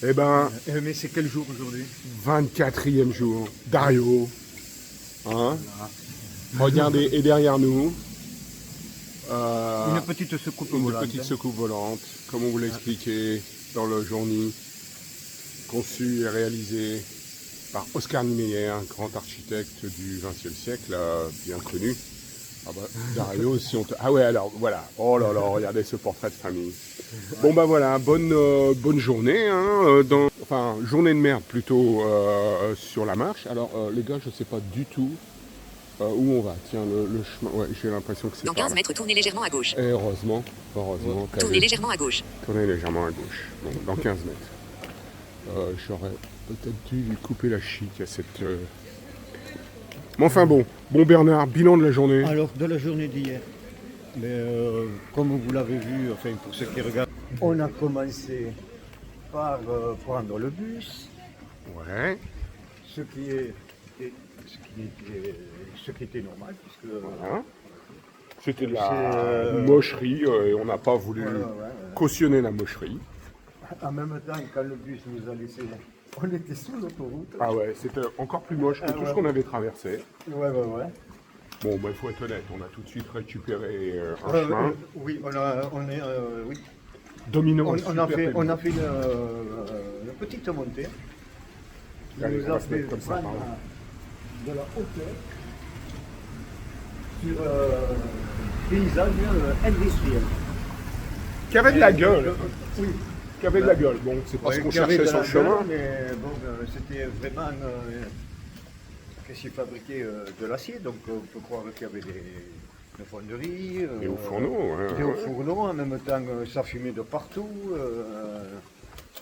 Eh ben, Mais c'est quel jour aujourd'hui? 24e jour. Dario. Hein? Regardez, et derrière nous, Une petite secoupe une volante. petite secoupe volante, comme on vous l'a expliqué dans le journée, conçue et réalisée par Oscar Niemeyer, un grand architecte du XXe siècle, bien connu. Ah bah, Dario, si on te... Ah ouais, alors voilà. Oh là là, regardez ce portrait de famille. Bon bah voilà, bonne journée, hein, enfin journée de merde plutôt sur la marche. Alors les gars, je sais pas du tout où on va. Tiens, le chemin, ouais, j'ai l'impression que c'est dans 15 mètres, tournez légèrement à gauche. Et heureusement, Tournez légèrement à gauche. Tournez légèrement à gauche. Bon, dans 15 mètres. J'aurais peut-être dû lui couper la chic à cette... Mais enfin bon Bernard, bilan de la journée. Alors, de la journée d'hier, comme vous l'avez vu, enfin pour ceux qui regardent, on a commencé par prendre le bus, Ouais. ce qui était normal, puisque Voilà. C'était de C'est, la mocherie et on n'a pas voulu ouais. cautionner la mocherie. En même temps, quand le bus nous a laissé, on était sur l'autoroute. Ah ouais, c'était encore plus moche que tout ce qu'on avait traversé. Ouais. Bon, bah, il faut être honnête, on a tout de suite récupéré un chemin. Oui, oui. Dominant. On a fait une petite montée. Qui Allez, nous on a va se fait mettre comme ça, prendre pardon. de la hauteur sur paysage industriel. Qui avait de la gueule. Oui. Qui avait de la gueule. Bon, c'est pas ce qu'on Qui avait cherchait de sur la le chemin. gueule, mais bon, c'était vraiment qu'est-ce qui fabriquait de l'acier, donc on peut croire qu'il y avait des fonderies. Et au fourneau, ouais. Des hauts fourneaux, en même temps ça fumait de partout.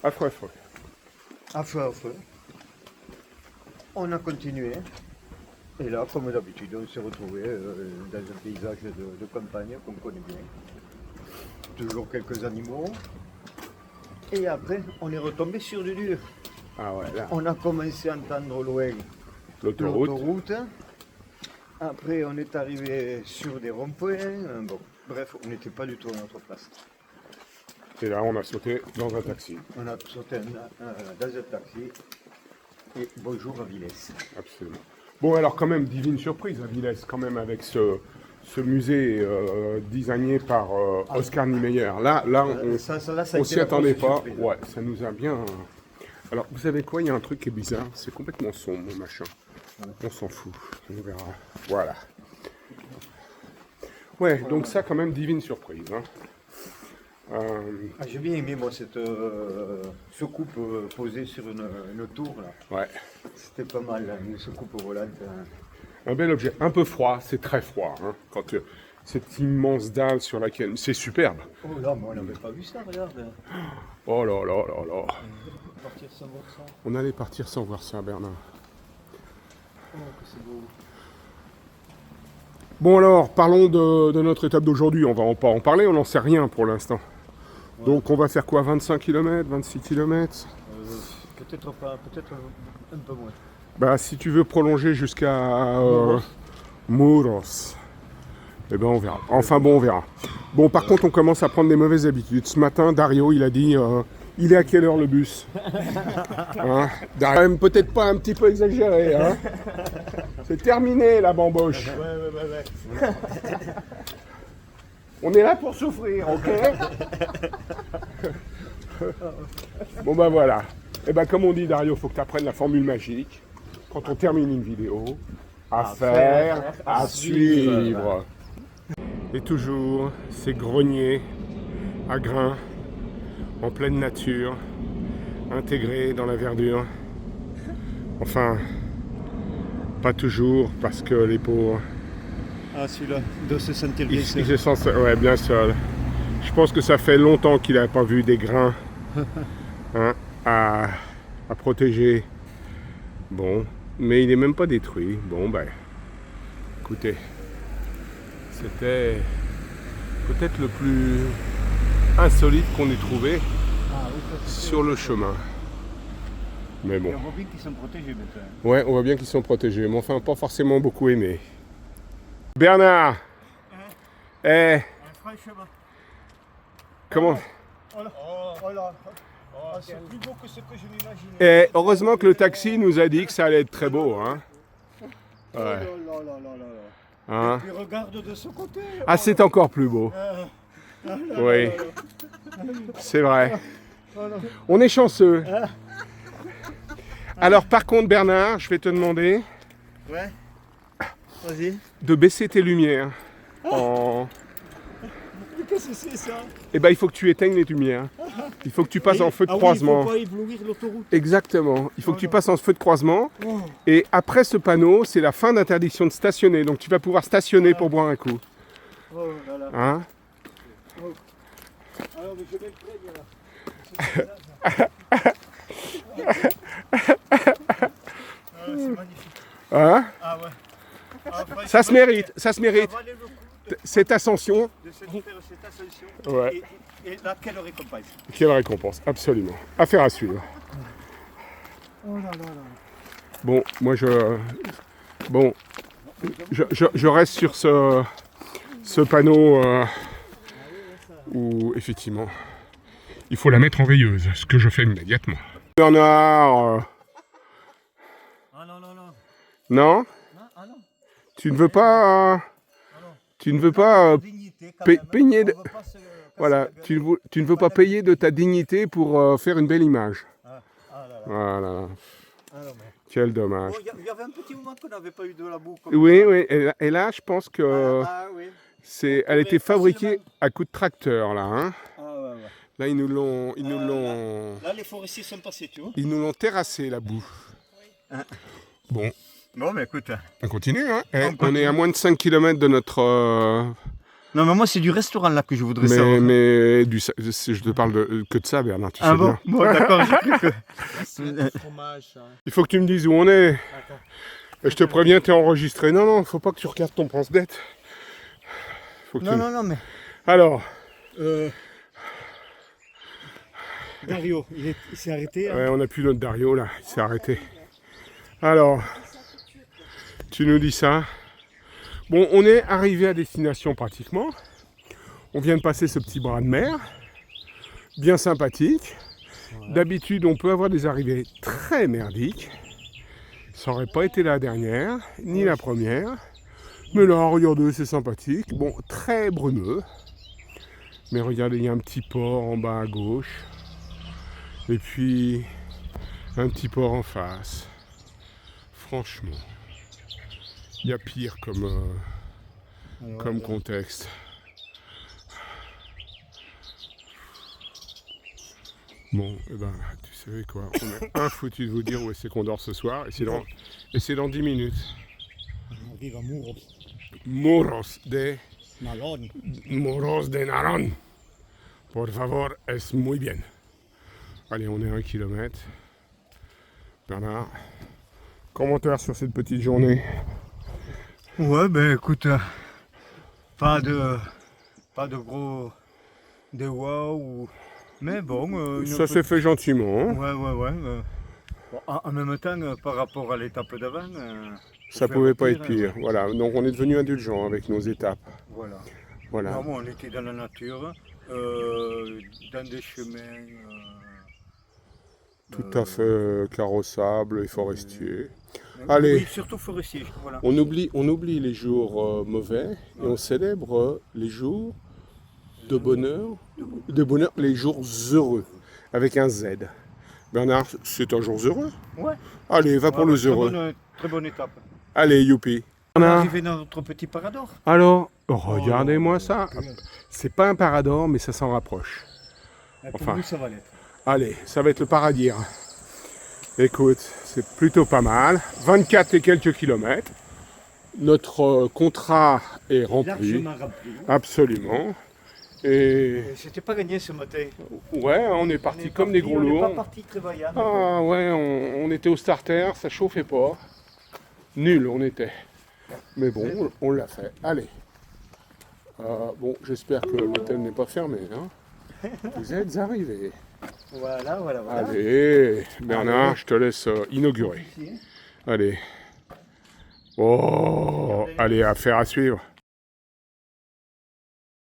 Affreux. À feu. On a continué. Et là, comme d'habitude, on s'est retrouvé dans un paysage de campagne qu'on connaît bien. Toujours quelques animaux. Et après, on est retombé sur du dur. Ah ouais, là. On a commencé à entendre loin L'autoroute. Après, on est arrivé sur des ronds-points. Bon, bref, on n'était pas du tout à notre place. Et là, on a sauté dans un taxi. On a sauté dans un taxi. Et bonjour à Villesse. Absolument. Bon, alors quand même, divine surprise à Villesse, quand même, avec ce musée designé par Oscar Niemeyer. Là, on s'y attendait pas. Ouais, ça nous a bien... Alors, vous savez quoi, il y a un truc qui est bizarre. C'est complètement sombre, mon machin. On s'en fout. On verra. Voilà. Ouais, donc ça, quand même, divine surprise. Hein. J'ai bien aimé, moi, cette soucoupe posée sur une tour, là. Ouais. C'était pas mal, là, une soucoupe volante. Un bel objet. Un peu froid, c'est très froid. Hein, quand cette immense dalle sur laquelle... C'est superbe. Oh là, mais on n'avait pas vu ça, regarde. Oh là là là là. Partir sans voir ça. On allait partir sans voir ça, Bernard. Oh, que c'est beau. Bon alors, parlons de notre étape d'aujourd'hui. On va pas en parler, on n'en sait rien pour l'instant. Ouais. Donc on va faire quoi, 25 km, 26 km Peut-être pas, peut-être un peu moins. Bah si tu veux prolonger jusqu'à Muros, eh ben on verra. Enfin bon, on verra. Bon, par contre, on commence à prendre des mauvaises habitudes. Ce matin, Dario, il a dit... il est à quelle heure le bus hein, Dario, même peut-être pas un petit peu exagéré. Hein. C'est terminé la bamboche. Ouais. On est là pour souffrir, ok? Bon ben voilà. Et ben comme on dit, Dario, faut que tu apprennes la formule magique. Quand on termine une vidéo, à faire, à suivre. Et toujours ces greniers à grains en pleine nature, intégrés dans la verdure. Enfin, pas toujours, parce que les pauvres... Ah, celui-là, de se sentir bien seul. Il se sent bien seul. Je pense que ça fait longtemps qu'il n'a pas vu des grains hein, à protéger. Bon, mais il n'est même pas détruit. Bon, ben, écoutez, c'était peut-être le plus insolite qu'on ait trouvé sur le chemin. Mais bon. Et on voit bien qu'ils sont protégés maintenant. Ouais, on voit bien qu'ils sont protégés, mais enfin pas forcément beaucoup aimés. Bernard, Franchement. comment... Oh là. Ah, c'est plus beau que ce que je m'imaginais. Et heureusement que le taxi nous a dit que ça allait être très beau. Hein. Oh Ouais. là là là là là. Hein. Et puis regarde de ce côté. Ah, c'est encore plus beau. Oui, c'est vrai. On est chanceux. Alors par contre Bernard, je vais te demander Ouais. Vas-y. de baisser tes lumières. Qu'est-ce que c'est ça? Eh ben il faut que tu éteignes les lumières. Il faut que tu passes en feu de croisement. Il faut pas éblouir l'autoroute. Exactement. Il faut que tu passes en feu de croisement. Oh. Et après ce panneau, c'est la fin d'interdiction de stationner. Donc tu vas pouvoir stationner pour boire un coup. Oh là là. Hein? Alors, mais je vais le prévenir là. C'est magnifique. Hein? Ah ouais. Ah, Ça se mérite, ça se mérite. Ça valait le coup Cette ascension, de faire cette ascension. Ouais. Et là, quelle récompense? quelle récompense, absolument. Affaire à suivre. Oh là là là. Bon, moi je reste sur ce panneau où effectivement il faut la mettre en veilleuse, ce que je fais immédiatement. Bernard, Ah non, non, non. non? Ah non. Tu ne veux pas, tu ne veux pas Dignité, quand payer de, On veut pas se casser voilà, la gueule. tu ne veux pas payer de ta dignité pour faire une belle image. Ah là là. Voilà, Ah non, mais... quel dommage. Bon, il y avait un petit moment qu'on n'avait pas eu de la boue. Comme Oui, ça. oui, et là je pense que Oui. elle a été fabriquée à coups de tracteur là. Hein. Ah ouais, ouais. Là ils nous l'ont, Là, les forestiers sont passés, tu vois. ils nous l'ont terrassé la boue. Bon, Bon, mais écoute. on continue. Hein. On On continue. est à moins de 5 km de notre. Non, mais moi, c'est du restaurant là que je voudrais savoir. Mais je te parle que de ça, Bernard. Tu sais bon, bien. bon d'accord, j'ai cru que. Il faut que tu me dises où on est. Et je te préviens, t'es enregistré. Non, non, faut pas que tu regardes ton pense-bête. Faut que tu... Non, mais. Alors, Dario, il s'est arrêté. Hein. ouais, on a plus notre Dario là, il s'est arrêté. Alors, tu nous dis ça. Bon, on est arrivé à destination pratiquement. On vient de passer ce petit bras de mer, bien sympathique. Ouais. D'habitude, on peut avoir des arrivées très merdiques. Ça n'aurait pas été la dernière, ni la première. Mais là, regardez, c'est sympathique. Bon, très brumeux. Mais regardez, il y a un petit port en bas à gauche. Et puis, un petit port en face. Franchement, il y a pire comme contexte. Bon, eh ben, tu savais quoi, on est un foutu de vous dire où c'est qu'on dort ce soir, et c'est dans 10 minutes. On arrive à Muros. Muros de Narón. Muros de Narón. Por favor, es muy bien. Allez, on est à 1 kilomètre. Bernard, commentaire sur cette petite journée? Ouais, ben écoute, pas de gros de wow, mais bon. Ça s'est fait gentiment. Hein. Ouais. Bon, en même temps, par rapport à l'étape d'avant, ça pouvait pas être pire. Voilà, donc on est devenu indulgent avec nos étapes. Voilà. Vraiment, on était dans la nature, dans des chemins. Tout à fait carrossable et forestier. Allez, oui, surtout forestier. Voilà. on oublie les jours mauvais et on célèbre les jours de bonheur, les jours heureux, avec un Z. Bernard, c'est un jour heureux? Ouais. Allez, va pour le heureux. Très bonne étape. Allez, youpi. On est arrivé dans notre petit parador. Alors, regardez-moi ça. C'est pas un parador, mais ça s'en rapproche. Pour nous, ça va l'être. Allez, ça va être le paradis. Écoute, c'est plutôt pas mal. 24 et quelques kilomètres. Notre contrat est rempli. Largement rempli. Absolument. Et c'était pas gagné ce matin. Ouais, on est parti comme des gros lourds. On n'est pas parti très vaillant. Ah ouais, on était au starter, ça chauffait pas. Nul, on était. Mais bon, on l'a fait. Allez. Bon, j'espère que l'hôtel n'est pas fermé. Hein. Vous êtes arrivés. Voilà. Allez, Bernard, je te laisse inaugurer. Allez. Oh, allez, affaire à suivre.